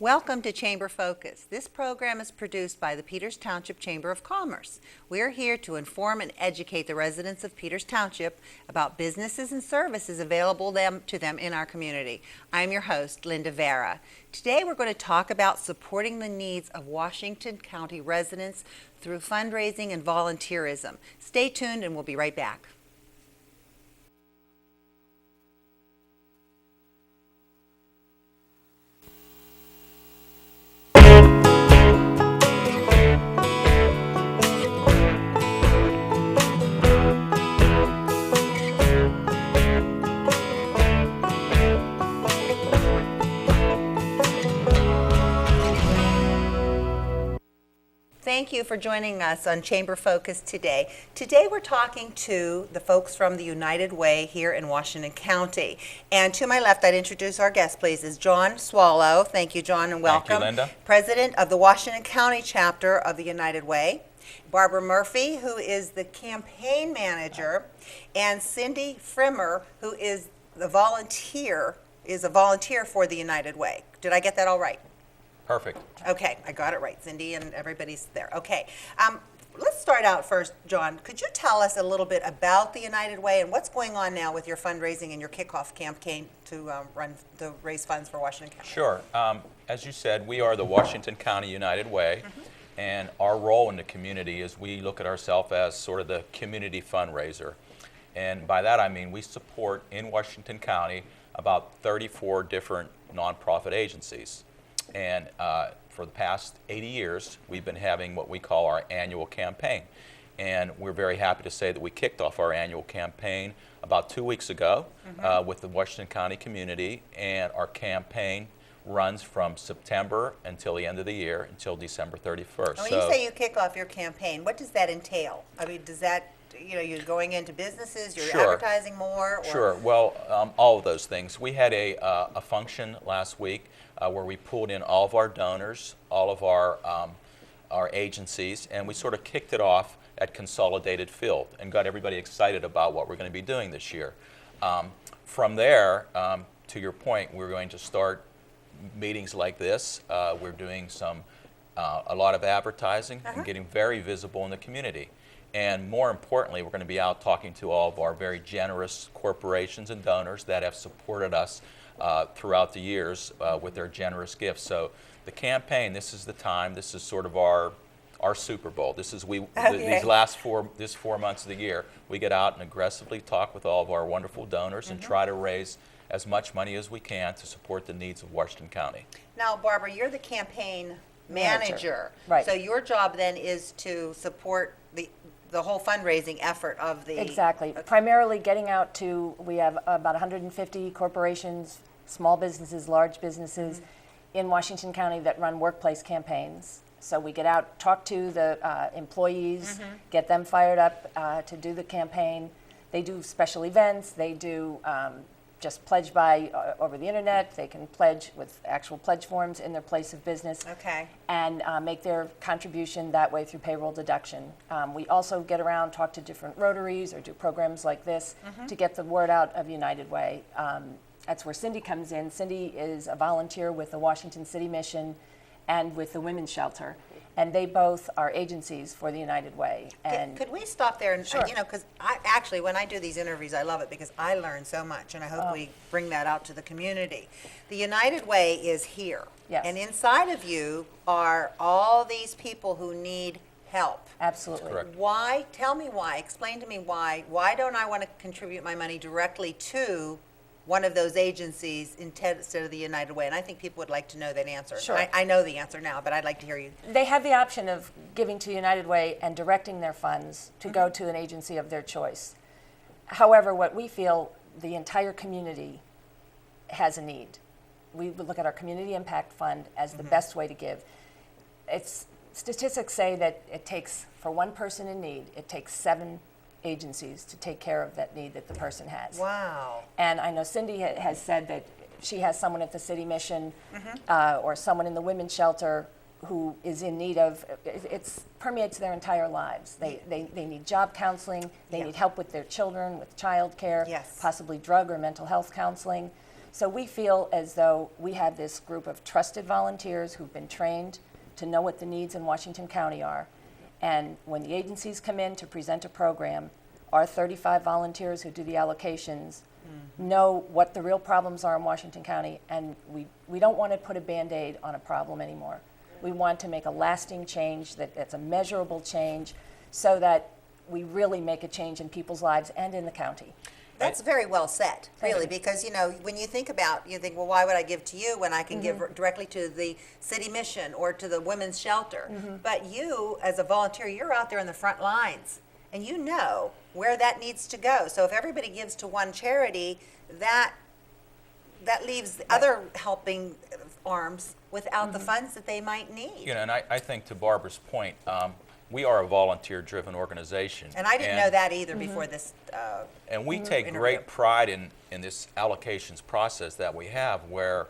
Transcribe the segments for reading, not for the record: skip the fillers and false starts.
Welcome to Chamber Focus. This program is produced by the Peters Township Chamber of Commerce. We are here to inform and educate the residents of Peters Township about businesses and services available to them in our community. I'm your host, Linda Vaira. Today we're going to talk about supporting the needs of Washington County residents through fundraising and volunteerism. Stay tuned and we'll be right back. Thank you for joining us on Chamber Focus today. Today we're talking to the folks from the United Way here in Washington County. And to my left, I'd introduce our guest, please, is John Swallow. Thank you, John, and welcome. Thank you, Linda. President of the Washington County chapter of the United Way. Barbara Murphy, who is the campaign manager, and Cindy Frimmer, who is a volunteer for the United Way. Did I get that all right? Perfect. Okay, I got it right, Cindy, and everybody's there. Okay, let's start out first, John. Could you tell us a little bit about the United Way and what's going on now with your fundraising and your kickoff campaign to raise funds for Washington County? Sure. As you said, we are the Washington County United Way, and our role in the community is we look at ourselves as sort of the community fundraiser. And by that I mean we support in Washington County about 34 different nonprofit agencies. And for the past 80 years, we've been having what we call our annual campaign. And we're very happy to say that we kicked off our annual campaign about 2 weeks ago with the Washington County community. And our campaign runs from September until the end of the year, until December 31st. When you say you kick off your campaign, what does that entail? I mean, does that, you're going into businesses, you're advertising more? Or? Sure. Well, all of those things. We had a function last week where we pulled in all of our donors, all of our agencies, and we sort of kicked it off at Consolidated Field and got everybody excited about what we're going to be doing this year. From there, to your point, we're going to start meetings like this. We're doing a lot of advertising and getting very visible in the community. And more importantly, we're going to be out talking to all of our very generous corporations and donors that have supported us throughout the years with their generous gifts. So the campaign, this is the time, this is sort of our Super Bowl. This is these last 4 months of the year, we get out and aggressively talk with all of our wonderful donors and try to raise as much money as we can to support the needs of Washington County. Now, Barbara, you're the campaign manager. Right. So your job then is to support the whole fundraising effort of the... Exactly. Primarily getting out to, we have about 150 corporations, small businesses, large businesses in Washington County that run workplace campaigns. So we get out, talk to the employees, get them fired up to do the campaign. They do special events. They do just pledge by over the internet. They can pledge with actual pledge forms in their place of business. Okay. And make their contribution that way through payroll deduction. We also get around, talk to different Rotaries or do programs like this to get the word out of United Way. That's where Cindy comes in. Cindy is a volunteer with the Washington City Mission and with the Women's Shelter. And they both are agencies for the United Way. And could we stop there? And, Sure. Because I actually, when I do these interviews, I love it because I learn so much, and I hope we bring that out to the community. The United Way is here. Yes. And inside of you are all these people who need help. Absolutely. Correct. Why? Tell me why. Explain to me why. Why don't I want to contribute my money directly to one of those agencies instead of the United Way? And I think people would like to know that answer. Sure. I know the answer now, but I'd like to hear you. They have the option of giving to United Way and directing their funds to go to an agency of their choice. However, what we feel, the entire community has a need. We would look at our Community Impact Fund as the best way to give. Statistics say that it takes, for one person in need, it takes 7 agencies to take care of that need that the person has. Wow. And I know Cindy has said that she has someone at the City Mission or someone in the Women's Shelter who is in need of, it permeates their entire lives. They need job counseling, they need help with their children, with child care, possibly drug or mental health counseling. So we feel as though we have this group of trusted volunteers who've been trained to know what the needs in Washington County are. And when the agencies come in to present a program, our 35 volunteers who do the allocations know what the real problems are in Washington County, and we don't want to put a Band-Aid on a problem anymore. We want to make a lasting change that's a measurable change so that we really make a change in people's lives and in the county. That's very well said, really, you. because, you know, when you think, well, why would I give to you when I can give directly to the city mission or to the women's shelter? But you, as a volunteer, you're out there in the front lines, and you know where that needs to go. So if everybody gives to one charity, that leaves the other helping arms without the funds that they might need. You know, and I think to Barbara's point, we are a volunteer-driven organization. And I didn't know that either before this And we take interview. great pride in this allocations process that we have, where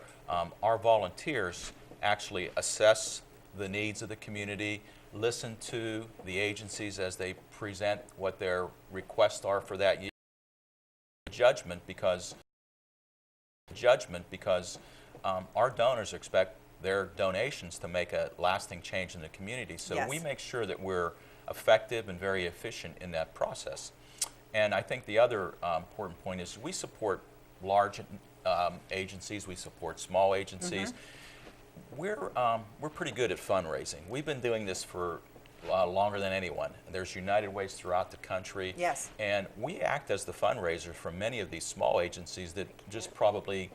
our volunteers actually assess the needs of the community, listen to the agencies as they present what their requests are for that year. Judgment because our donors expect their donations to make a lasting change in the community. So Yes. we make sure that we're effective and very efficient in that process. And I think the other important point is we support large agencies, we support small agencies. We're pretty good at fundraising. We've been doing this for longer than anyone. There's United Ways throughout the country. Yes. And we act as the fundraiser for many of these small agencies that just probably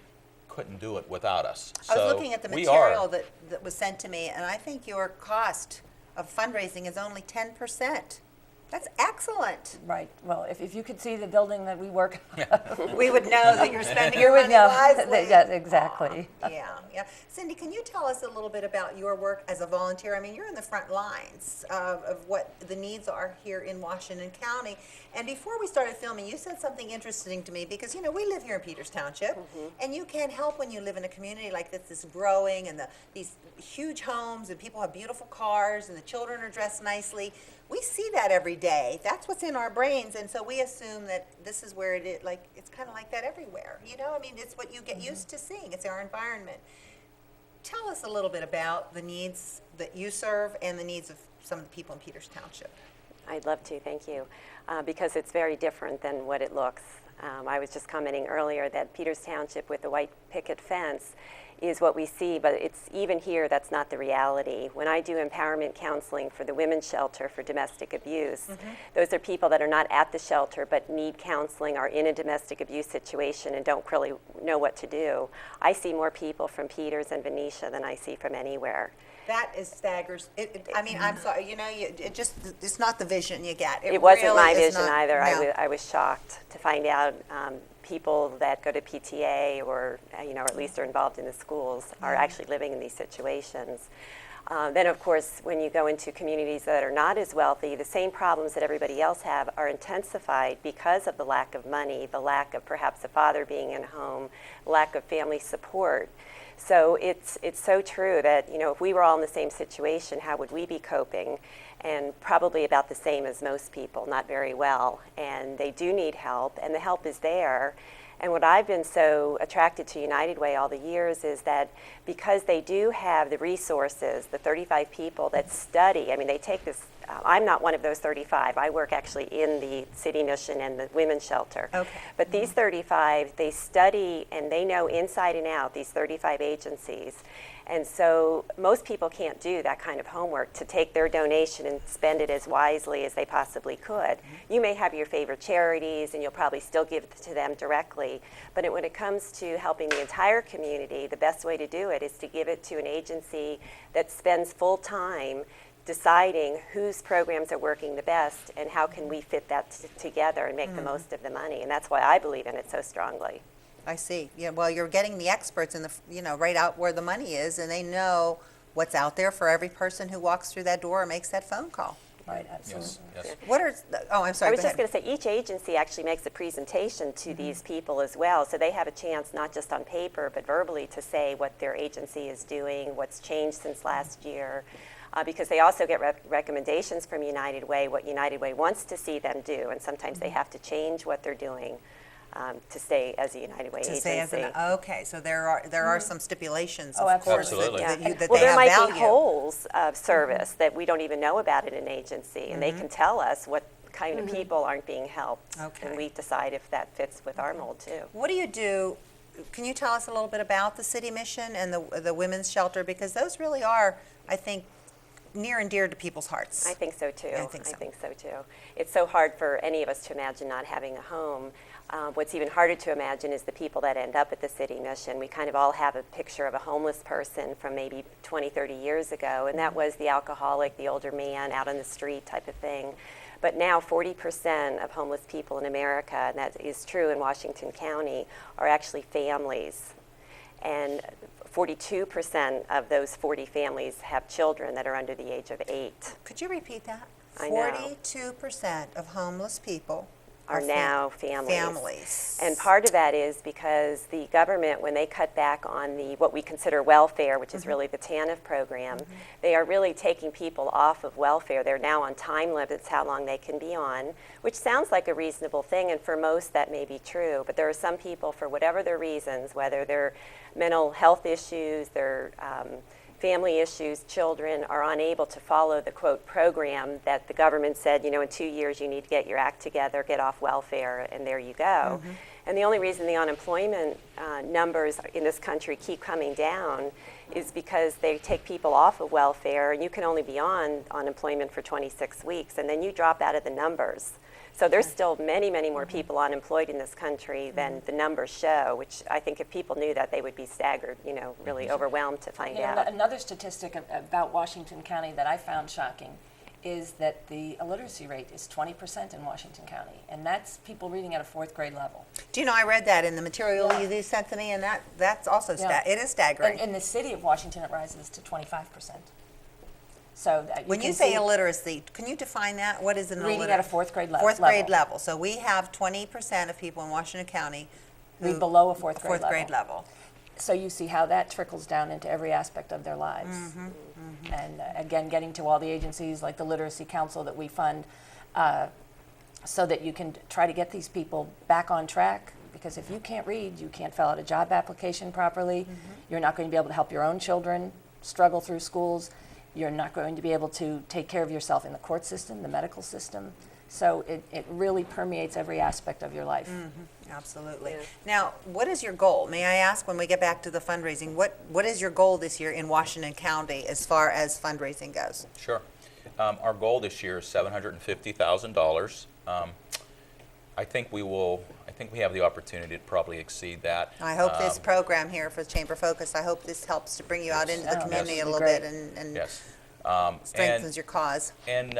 couldn't do it without us. I was looking at the material that was sent to me, and I think your cost of fundraising is only 10%. That's excellent. Right. Well, if you could see the building that we work We would know that you're spending you your would money know. wisely. Yes, exactly. Yeah. Cindy, can you tell us a little bit about your work as a volunteer? I mean, you're in the front lines of what the needs are here in Washington County. And before we started filming, you said something interesting to me because, you know, we live here in Peters Township, and you can't help when you live in a community like this is growing, and these huge homes, and people have beautiful cars, and the children are dressed nicely. We see that every day. That's what's in our brains, and so we assume that this is where it is. Like, it's kind of like that everywhere. You know, I mean, it's what you get used to seeing. It's our environment. Tell us a little bit about the needs that you serve and the needs of some of the people in Peters Township. I'd love to, thank you, because it's very different than what it looks. I was just commenting earlier that Peters Township with the white picket fence is what we see, but it's even here, that's not the reality. When I do empowerment counseling for the women's shelter for domestic abuse, those are people that are not at the shelter but need counseling, are in a domestic abuse situation and don't really know what to do. I see more people from Peters and Venetia than I see from anywhere. That is staggers. I mean, I'm sorry, you know, it's not the vision you get. It wasn't really my is vision not- either. no. I was shocked to find out people that go to PTA or, you know, or at least are involved in the schools are actually living in these situations. Then, of course, when you go into communities that are not as wealthy, the same problems that everybody else have are intensified because of the lack of money, the lack of perhaps a father being in home, lack of family support. So it's so true that, you know, if we were all in the same situation, how would we be coping? And probably about the same as most people, not very well. And they do need help, and the help is there. And what I've been so attracted to United Way all the years is that because they do have the resources, the 35 people that study, I mean, they take this, I'm not one of those 35. I work actually in the city mission and the women's shelter. Okay. But these 35, they study and they know inside and out these 35 agencies. And so most people can't do that kind of homework to take their donation and spend it as wisely as they possibly could. You may have your favorite charities and you'll probably still give it to them directly, but when it comes to helping the entire community, the best way to do it is to give it to an agency that spends full time deciding whose programs are working the best and how can we fit that together and make the most of the money. And that's why I believe in it so strongly. I see. Yeah, well, you're getting the experts in the, you know, right out where the money is, and they know what's out there for every person who walks through that door or makes that phone call. Right, absolutely. Yes. What are, oh, I'm sorry, I was go just ahead. going to say, each agency actually makes a presentation to these people as well, so they have a chance not just on paper, but verbally to say what their agency is doing, what's changed since last year, because they also get recommendations from United Way, what United Way wants to see them do, and sometimes they have to change what they're doing. to stay as a United Way To agency. say as an, okay, so there are some stipulations, Oh, of course, absolutely. that Yeah. you, that Well, they there have might value. be holes of service that we don't even know about in an agency, and they can tell us what kind of people aren't being helped. Okay. And we decide if that fits with our mold, too. What do you do? Can you tell us a little bit about the city mission and the women's shelter? Because those really are, I think, near and dear to people's hearts. I think so, too. I think so. Too. It's so hard for any of us to imagine not having a home. What's even harder to imagine is the people that end up at the city mission. We kind of all have a picture of a homeless person from maybe 20, 30 years ago, and that was the alcoholic, the older man out on the street type of thing. But now 40% of homeless people in America, and that is true in Washington County, are actually families. And 42% of those 40 families have children that are under the age of 8. Could you repeat that? I know. 42% of homeless people Are now families. families. And part of that is because the government, when they cut back on the what we consider welfare, which is really the TANF program, they are really taking people off of welfare. They're now on time limits how long they can be on, which sounds like a reasonable thing, and for most that may be true. But there are some people, for whatever their reasons, whether they're mental health issues, they're family issues, children are unable to follow the, quote, program that the government said, you know, in 2 years you need to get your act together, get off welfare, and there you go. And the only reason the unemployment numbers in this country keep coming down is because they take people off of welfare, and you can only be on unemployment for 26 weeks, and then you drop out of the numbers. So there's still many, many more people unemployed in this country than the numbers show, which I think if people knew that, they would be staggered, you know, really overwhelmed to find out. Another statistic about Washington County that I found shocking is that the illiteracy rate is 20% in Washington County, and that's people reading at a 4th grade level. Do you know, I read that in the material you sent to me, and that's also, it is staggering. In the city of Washington, it rises to 25%. So When you say illiteracy, can you define that? What is an illiterate? reading at a 4th grade level. 4th grade level. So we have 20% of people in Washington County who read below a 4th grade 4th level. grade level. So you see how that trickles down into every aspect of their lives. And again, getting to all the agencies like the Literacy Council that we fund, so that you can try to get these people back on track. Because if you can't read, you can't fill out a job application properly. You're not going to be able to help your own children struggle through schools. You're not going to be able to take care of yourself in the court system, the medical system. So it really permeates every aspect of your life. Absolutely. Yeah. Now, what is your goal? May I ask, when we get back to the fundraising, what is your goal this year in Washington County as far as fundraising goes? Sure. Our goal this year is $750,000. I think we have the opportunity to probably exceed that. I hope this program here for Chamber Focus, I hope this helps to bring you out into the Oh, community yes. a little Great. bit and Yes. strengthens your cause. And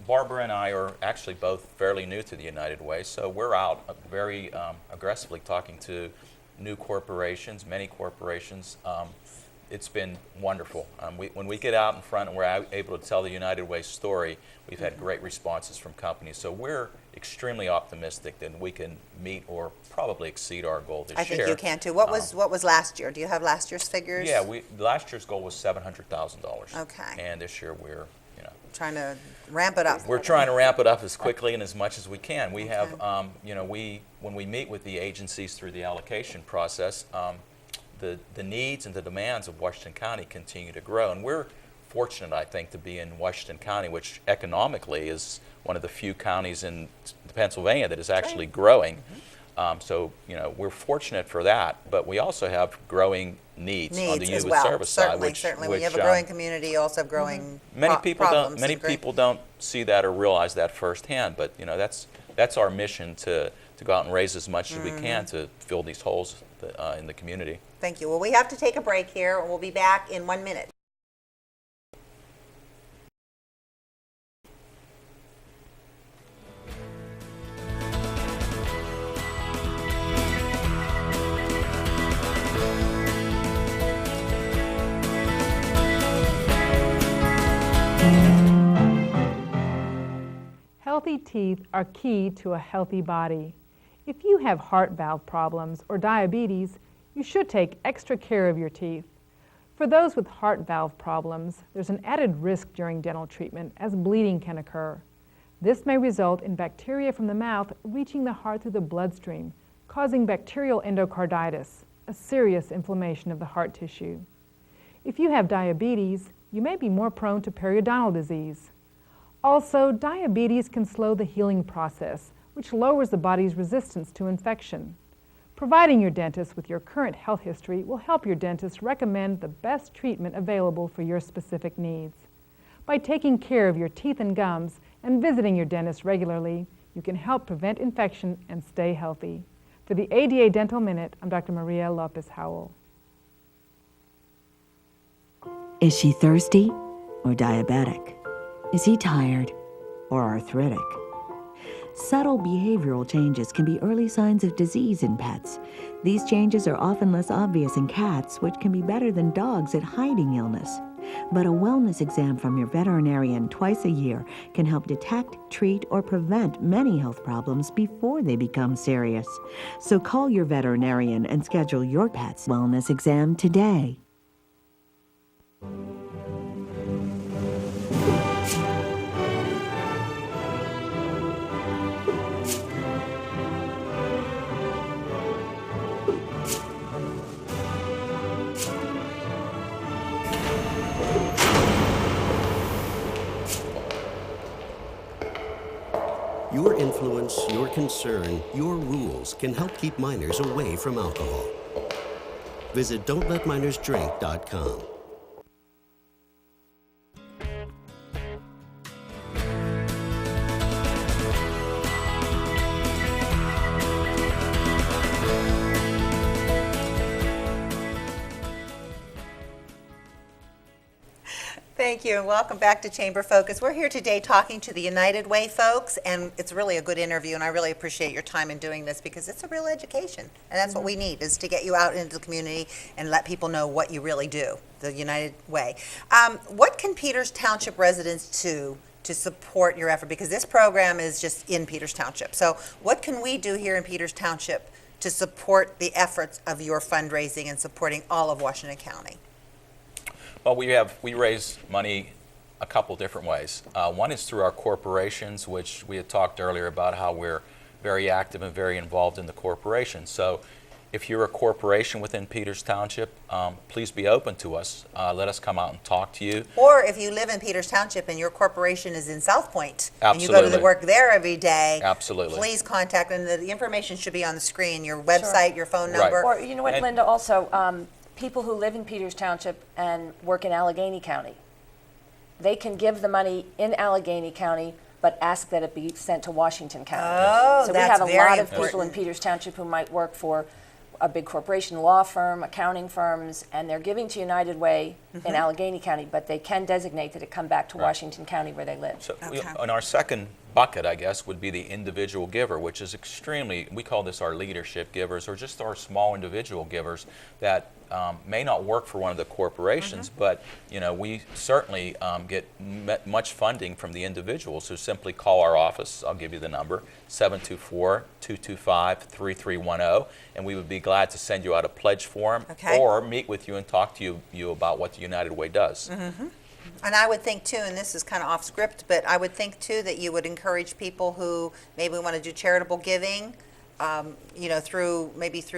Barbara and I are actually both fairly new to the United Way, so we're out very aggressively talking to new corporations, many corporations. It's been wonderful. When we get out in front and we're able to tell the United Way story, we've had great responses from companies. So we're extremely optimistic that we can meet or probably exceed our goal this year. I think you can too. What was last year? Do you have last year's figures? Yeah, last year's goal was $700,000. Okay. And this year we're, Trying to ramp it up. we're trying to ramp it up as quickly and as much as we can. We have, when we meet with the agencies through the allocation process, the needs and the demands of Washington County continue to grow. And we're fortunate, I think, to be in Washington County, which economically is one of the few counties in Pennsylvania that is actually growing. So, we're fortunate for that, but we also have growing needs on the as youth well. service side. Certainly. When you have a growing community, you also have growing Many people problems. don't. Many people don't see that or realize that firsthand. But that's our mission to go out and raise as much as we can to fill these holes in the community. Thank you. Well, we have to take a break here, and we'll be back in 1 minute. Healthy teeth are key to a healthy body. If you have heart valve problems or diabetes, you should take extra care of your teeth. For those with heart valve problems, there's an added risk during dental treatment as bleeding can occur. This may result in bacteria from the mouth reaching the heart through the bloodstream, causing bacterial endocarditis, a serious inflammation of the heart tissue. If you have diabetes, you may be more prone to periodontal disease. Also, diabetes can slow the healing process, which lowers the body's resistance to infection. Providing your dentist with your current health history will help your dentist recommend the best treatment available for your specific needs. By taking care of your teeth and gums and visiting your dentist regularly, you can help prevent infection and stay healthy. For the ADA Dental Minute, I'm Dr. Maria Lopez-Howell. Is she thirsty or diabetic? Is he tired or arthritic? Subtle behavioral changes can be early signs of disease in pets. These changes are often less obvious in cats, which can be better than dogs at hiding illness. But a wellness exam from your veterinarian twice a year can help detect, treat, or prevent many health problems before they become serious. So call your veterinarian and schedule your pet's wellness exam today. Your influence, your concern, your rules can help keep minors away from alcohol. Visit don'tletminersdrink.com. Thank you, and welcome back to Chamber Focus. We're here today talking to the United Way folks, and it's really a good interview, and I really appreciate your time in doing this because it's a real education, and that's what we need, is to get you out into the community and let people know what you really do, the United Way. What can Peters Township residents do to support your effort? Because this program is just in Peters Township. So what can we do here in Peters Township to support the efforts of your fundraising and supporting all of Washington County? Well, we raise money a couple different ways. One is through our corporations, which we had talked earlier about how we're very active and very involved in the corporation. So if you're a corporation within Peters Township, please be open to us. Let us come out and talk to you. Or if you live in Peters Township and your corporation is in South Point, and you go Absolutely. to the work there every day, Absolutely. please contact them. The information should be on the screen, your website, your phone number. Or, you know what, And- Linda, also, people who live in Peters Township and work in Allegheny County, they can give the money in Allegheny County, but ask that it be sent to Washington County. Oh, so that's we have a very lot of people in important. Peters Township who might work for a big corporation, law firm, accounting firms, and they're giving to United Way in Allegheny County, but they can designate that it come back to Washington County where they live. So Okay. and our second bucket, I guess, would be the individual giver, which is extremely, we call this our leadership givers, or just our small individual givers that may not work for one of the corporations, but we certainly get much funding from the individuals who simply call our office. I'll give you the number, 724-225-3310, and we would be glad to send you out a pledge form or meet with you and talk to you about what the United Way does. And I would think too, and this is kind of off script, but I would think too that you would encourage people who maybe want to do charitable giving, through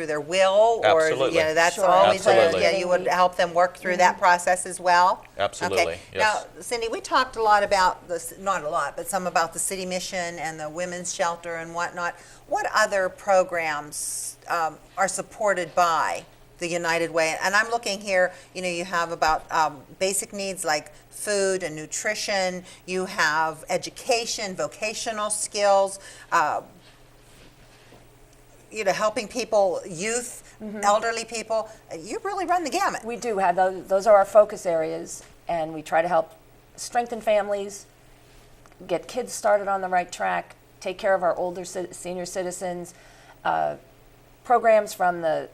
their will, or Absolutely. That's Sure. always Absolutely. you would help them work through that process as well. Absolutely, Okay. yes. Now, Cindy, we talked a lot about this, not a lot, but some about the city mission and the women's shelter and whatnot. What other programs are supported by the United Way? And I'm looking here, you have about basic needs like food and nutrition, you have education, vocational skills, helping people, youth, elderly people. You really run the gamut. We do have those are our focus areas, and we try to help strengthen families, get kids started on the right track, take care of our older senior citizens, programs from the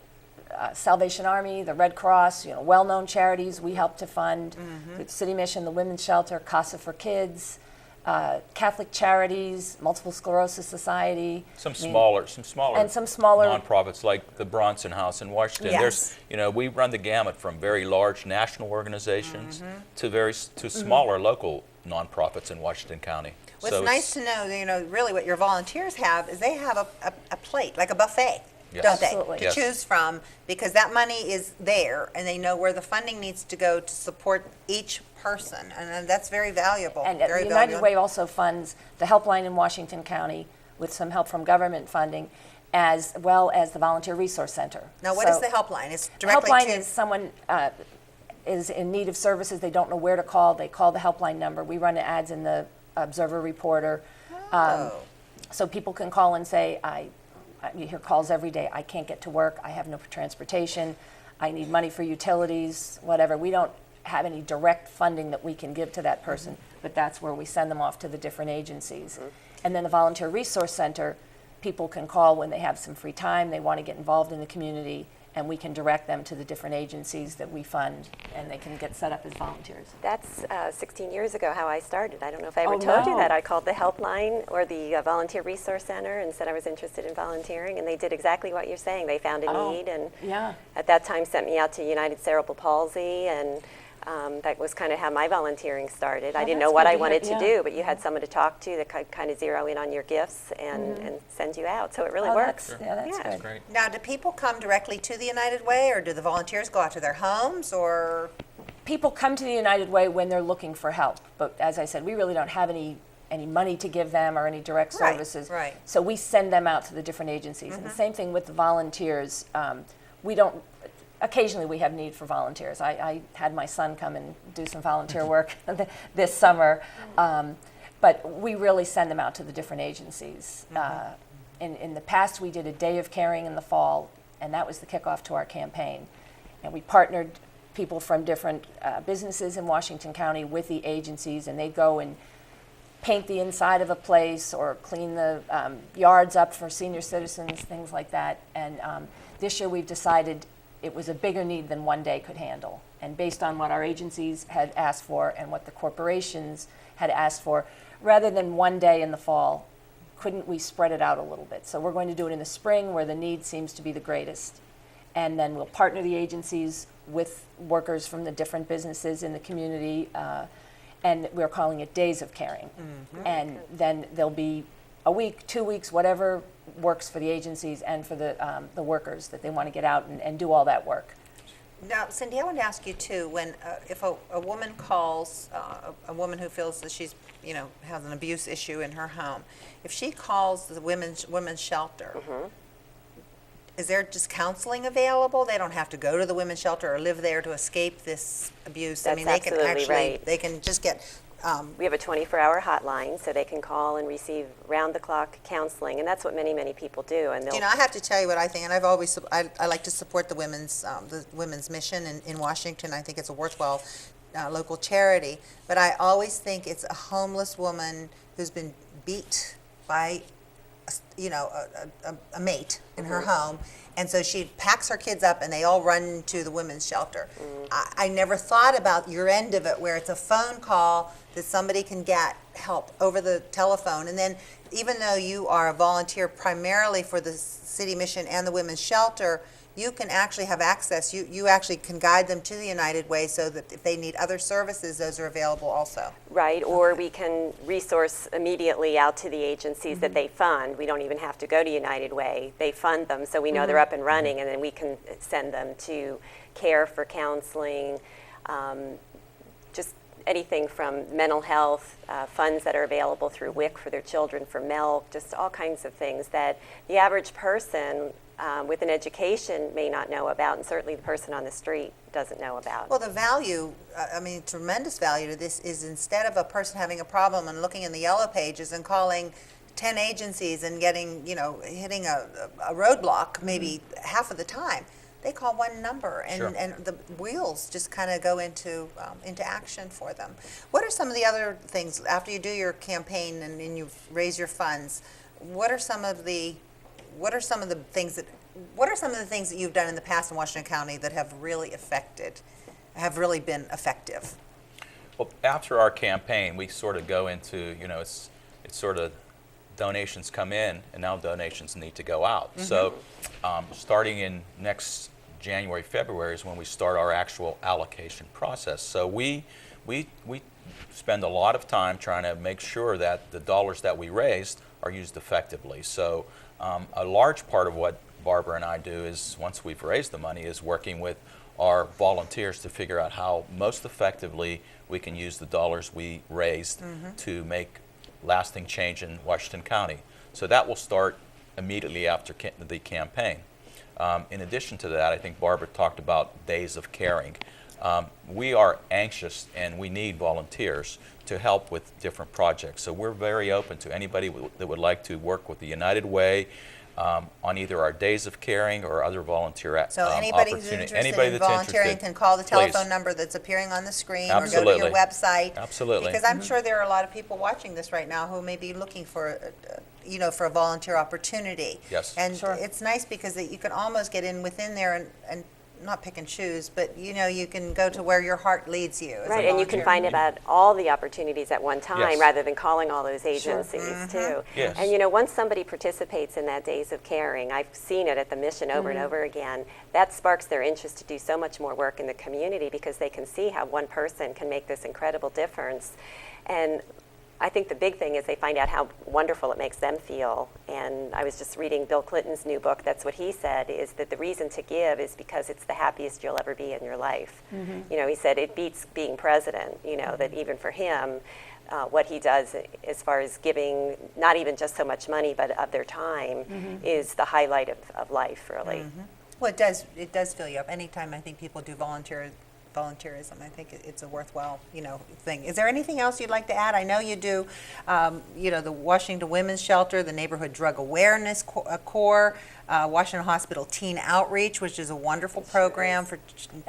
Salvation Army, the Red Cross, well-known charities we help to fund, the City Mission, the Women's Shelter, Casa for Kids, Catholic Charities, Multiple Sclerosis Society. Some smaller nonprofits like the Bronson House in Washington. Yes. There's, we run the gamut from very large national organizations to smaller local nonprofits in Washington County. What's nice to know, really what your volunteers have is they have a plate, like a buffet. Yes. don't they? Absolutely. To Yes. choose from, because that money is there, and they know where the funding needs to go to support each person, and that's very valuable. And very the United valuable. Way also funds the helpline in Washington County with some help from government funding, as well as the Volunteer Resource Center. Now, what is So the helpline? It's directly helpline to is someone is in need of services. They don't know where to call. They call the helpline number. We run ads in the Observer Reporter. So people can call and say, you hear calls every day, I can't get to work, I have no transportation, I need money for utilities, whatever. We don't have any direct funding that we can give to that person, but that's where we send them off to the different agencies. And then the Volunteer Resource Center, people can call when they have some free time, they want to get involved in the community, and we can direct them to the different agencies that we fund, and they can get set up as volunteers. That's 16 years ago how I started. I don't know if I ever Oh, told you no. that. I called the helpline or the Volunteer Resource Center and said I was interested in volunteering, and they did exactly what you're saying. They found a Oh, need, and yeah. at that time sent me out to United Cerebral Palsy, and that was kind of how my volunteering started. I Oh, didn't know that's what good I to hear. wanted to Yeah. do, but you had someone to talk to that could kind of zero in on your gifts and send you out. So it really Oh, works. that's Yeah. good. Great. Now, do people come directly to the United Way, or do the volunteers go out to their homes, or? People come to the United Way when they're looking for help, but as I said, we really don't have any money to give them or any direct Right, services. right. So we send them out to the different agencies. And the same thing with the volunteers. We don't, occasionally we have need for volunteers. I had my son come and do some volunteer work this summer, but we really send them out to the different agencies. In the past, we did a day of caring in the fall, and that was the kickoff to our campaign. And we partnered people from different businesses in Washington County with the agencies, and they go and paint the inside of a place or clean the yards up for senior citizens, things like that. And this year we've decided it was a bigger need than one day could handle. And based on what our agencies had asked for and what the corporations had asked for, rather than one day in the fall, couldn't we spread it out a little bit? So we're going to do it in the spring where the need seems to be the greatest. And then we'll partner the agencies with workers from the different businesses in the community, and we're calling it Days of Caring. And then there'll be a week, 2 weeks, whatever works for the agencies and for the workers that they want to get out and do all that work. Now, Cindy, I want to ask you too, when, if a woman calls, a woman who feels that she's, has an abuse issue in her home, if she calls the women's shelter, is there just counseling available? They don't have to go to the women's shelter or live there to escape this abuse. That's I mean, they can absolutely actually, right. they can just get, We have a 24-hour hotline, so they can call and receive round-the-clock counseling, and that's what many, many people do. And they'll I have to tell you what I think, and I've always, I like to support the women's mission in Washington. I think it's a worthwhile local charity, but I always think it's a homeless woman who's been beat by, a mate in her home, and so she packs her kids up and they all run to the women's shelter. I never thought about your end of it, where it's a phone call that somebody can get help over the telephone, and then even though you are a volunteer primarily for the city mission and the women's shelter, you can actually have access. You actually can guide them to the United Way, so that if they need other services, those are available also. Right, or we can resource immediately out to the agencies that they fund. We don't even have to go to United Way. They fund them, so we know they're up and running, and then we can send them to care for counseling, just anything from mental health, funds that are available through WIC for their children, for milk, just all kinds of things that the average person with an education may not know about, and certainly the person on the street doesn't know about. Well, the value, tremendous value to this is, instead of a person having a problem and looking in the yellow pages and calling 10 agencies and getting, hitting a roadblock maybe half of the time, they call one number, and, Sure. and the wheels just kind of go into action for them. What are some of the other things, after you do your campaign and you raise your funds, what are some of the things that you've done in the past in Washington County that have really been effective? Well, after our campaign, we sort of go into, it's sort of donations come in, and now donations need to go out. So starting in next January, February is when we start our actual allocation process. So we spend a lot of time trying to make sure that the dollars that we raised are used effectively. So a large part of what Barbara and I do is, once we've raised the money, is working with our volunteers to figure out how most effectively we can use the dollars we raised to make lasting change in Washington County. So that will start immediately after the campaign. In addition to that, I think Barbara talked about Days of Caring. We are anxious and we need volunteers to help with different projects. So we're very open to anybody that would like to work with the United Way on either our Days of Caring or other volunteer So anybody who's opportunities. interested in volunteering can call the telephone number that's appearing on the screen or go to your website. Absolutely. Because I'm sure there are a lot of people watching this right now who may be looking for, for a volunteer opportunity. Yes. And it's nice because you can almost get in within there and not pick and choose, but you can go to where your heart leads you. Right, and you can find about all the opportunities at one time rather than calling all those agencies too. Yes. And once somebody participates in that Days of Caring, I've seen it at the mission over and over again, that sparks their interest to do so much more work in the community because they can see how one person can make this incredible difference. And I think the big thing is they find out how wonderful it makes them feel. And I was just reading Bill Clinton's new book. That's what he said, is that the reason to give is because it's the happiest you'll ever be in your life. He said it beats being president, that even for him, what he does as far as giving, not even just so much money, but of their time, is the highlight of life, really. Well, it does fill you up. Anytime I think people do volunteerism, I think it's a worthwhile, thing. Is there anything else you'd like to add? I know you do, the Washington Women's Shelter, the Neighborhood Drug Awareness Corps, Washington Hospital Teen Outreach, which is a wonderful program for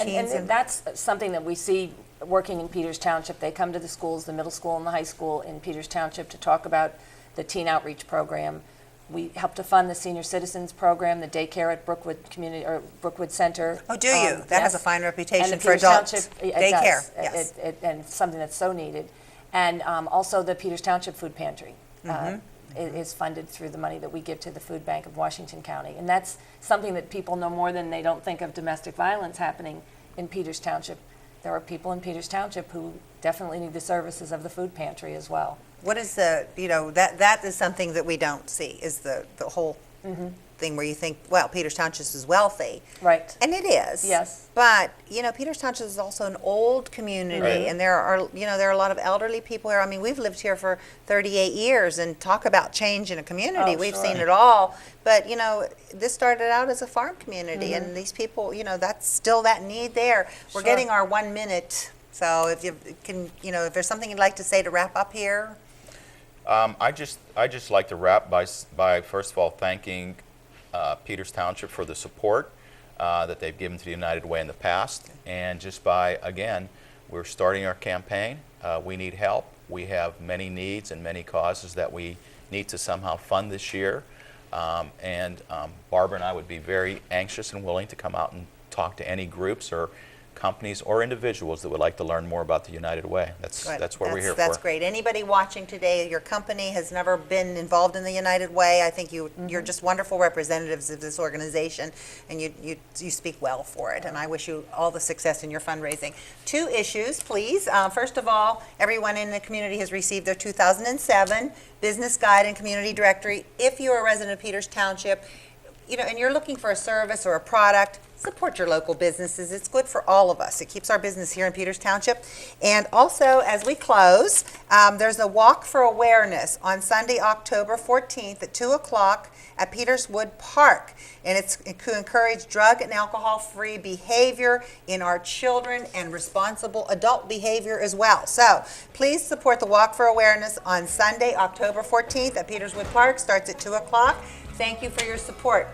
teens. And that's something that we see working in Peters Township. They come to the schools, the middle school and the high school in Peters Township, to talk about the Teen Outreach program. We help to fund the Senior Citizens Program, the daycare at Brookwood Center. Oh, do you? That has a fine reputation and for adults. Daycare, yes. And something that's so needed. And also the Peters Township Food Pantry is funded through the money that we give to the Food Bank of Washington County. And that's something that people know more than they don't think of domestic violence happening in Peters Township. There are people in Peters Township who definitely need the services of the food pantry as well. What is that is something that we don't see, is the whole thing where you think, well, Peters Township is wealthy. Right. And it is. Yes. But, Peters Township is also an old community, and there are a lot of elderly people here. I mean, we've lived here for 38 years, and talk about change in a community. We've seen it all. But, this started out as a farm community, and these people, that's still that need there. We're getting our 1 minute. So if you can, if there's something you'd like to say to wrap up here. I just like to wrap by first of all thanking Peters Township for the support that they've given to the United Way in the past, and just by, again, we're starting our campaign. We need help. We have many needs and many causes that we need to somehow fund this year, and Barbara and I would be very anxious and willing to come out and talk to any groups or companies or individuals that would like to learn more about the United Way. That's what we're here for. That's great. Anybody watching today, your company has never been involved in the United Way. I think you're just wonderful representatives of this organization, and you speak well for it. And I wish you all the success in your fundraising. 2 issues, please. First of all, everyone in the community has received their 2007 Business Guide and Community Directory. If you're a resident of Peters Township, and you're looking for a service or a product, support your local businesses. It's good for all of us. It keeps our business here in Peters Township. And also, as we close, there's a Walk for Awareness on Sunday, October 14th at 2 o'clock at Peterswood Park. And it's to encourage drug and alcohol-free behavior in our children and responsible adult behavior as well. So please support the Walk for Awareness on Sunday, October 14th at Peterswood Park. Starts at 2 o'clock. Thank you for your support.